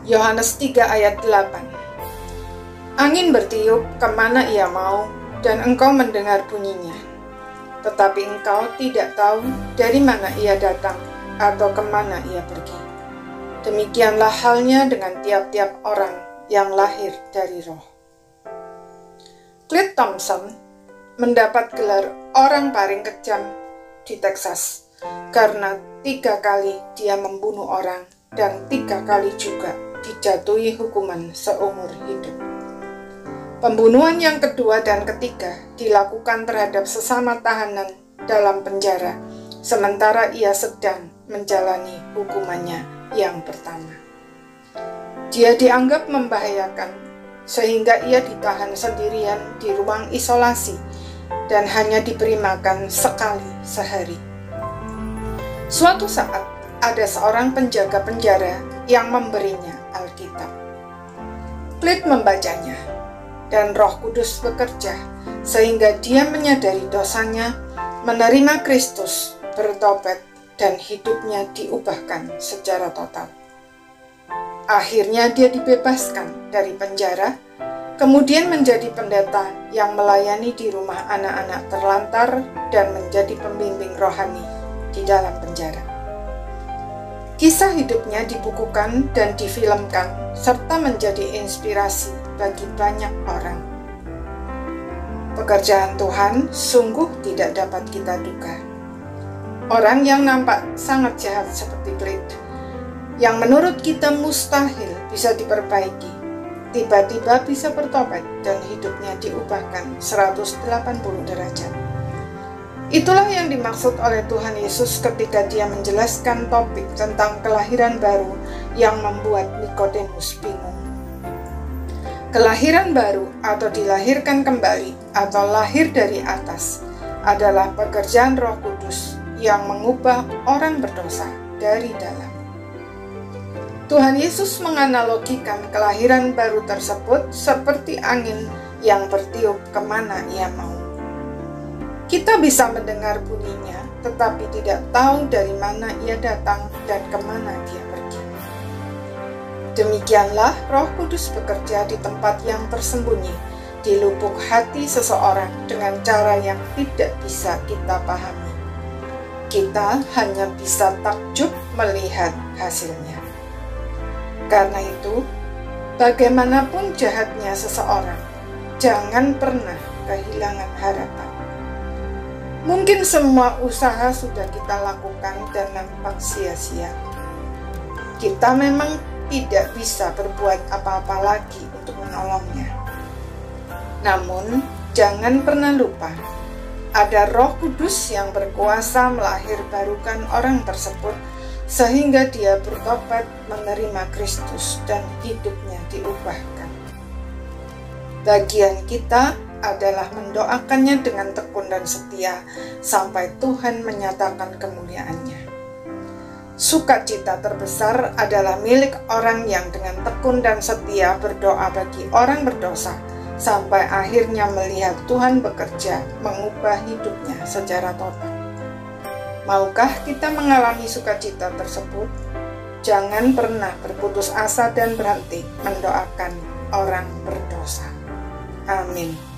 Yohanes 3 ayat 8. Angin bertiup kemana ia mau, dan engkau mendengar bunyinya. Tetapi engkau tidak tahu dari mana ia datang atau kemana ia pergi. Demikianlah halnya dengan tiap-tiap orang yang lahir dari Roh. Clint Thompson mendapat gelar orang paling kejam di Texas karena 3 kali dia membunuh orang dan 3 kali juga dijatuhi hukuman seumur hidup. Pembunuhan yang kedua dan ketiga dilakukan terhadap sesama tahanan dalam penjara, sementara ia sedang menjalani hukumannya yang pertama. Dia dianggap membahayakan, sehingga ia ditahan sendirian di ruang isolasi dan hanya diberi makan sekali sehari. Suatu saat, ada seorang penjaga penjara yang memberinya Alkitab. Clint membacanya, dan Roh Kudus bekerja sehingga dia menyadari dosanya, menerima Kristus, bertobat, dan hidupnya diubahkan secara total. Akhirnya dia dibebaskan dari penjara, kemudian menjadi pendeta yang melayani di rumah anak-anak terlantar dan menjadi pembimbing rohani di dalam penjara. Kisah hidupnya dibukukan dan difilmkan serta menjadi inspirasi bagi banyak orang. Pekerjaan Tuhan sungguh tidak dapat kita duga. Orang yang nampak sangat jahat seperti Clint, yang menurut kita mustahil bisa diperbaiki, tiba-tiba bisa bertobat dan hidupnya diubahkan 180 derajat. Itulah yang dimaksud oleh Tuhan Yesus ketika dia menjelaskan topik tentang kelahiran baru yang membuat Nikodemus bingung. Kelahiran baru atau dilahirkan kembali atau lahir dari atas adalah pekerjaan Roh Kudus yang mengubah orang berdosa dari dalam. Tuhan Yesus menganalogikan kelahiran baru tersebut seperti angin yang bertiup kemana ia mau. Kita bisa mendengar bunyinya, tetapi tidak tahu dari mana ia datang dan kemana dia pergi. Demikianlah Roh Kudus bekerja di tempat yang tersembunyi, di lubuk hati seseorang dengan cara yang tidak bisa kita pahami. Kita hanya bisa takjub melihat hasilnya. Karena itu, bagaimanapun jahatnya seseorang, jangan pernah kehilangan harapan. Mungkin semua usaha sudah kita lakukan dan nampak sia-sia. Kita memang tidak bisa berbuat apa-apa lagi untuk menolongnya. Namun, jangan pernah lupa, ada Roh Kudus yang berkuasa melahirbarukan orang tersebut sehingga dia bertobat, menerima Kristus, dan hidupnya diubahkan. Bagian kita adalah mendoakannya dengan tekun dan setia sampai Tuhan menyatakan kemuliaannya. Sukacita terbesar adalah milik orang yang dengan tekun dan setia berdoa bagi orang berdosa sampai akhirnya melihat Tuhan bekerja mengubah hidupnya secara total. Maukah kita mengalami sukacita tersebut? Jangan pernah berputus asa dan berhenti mendoakan orang berdosa. Amin.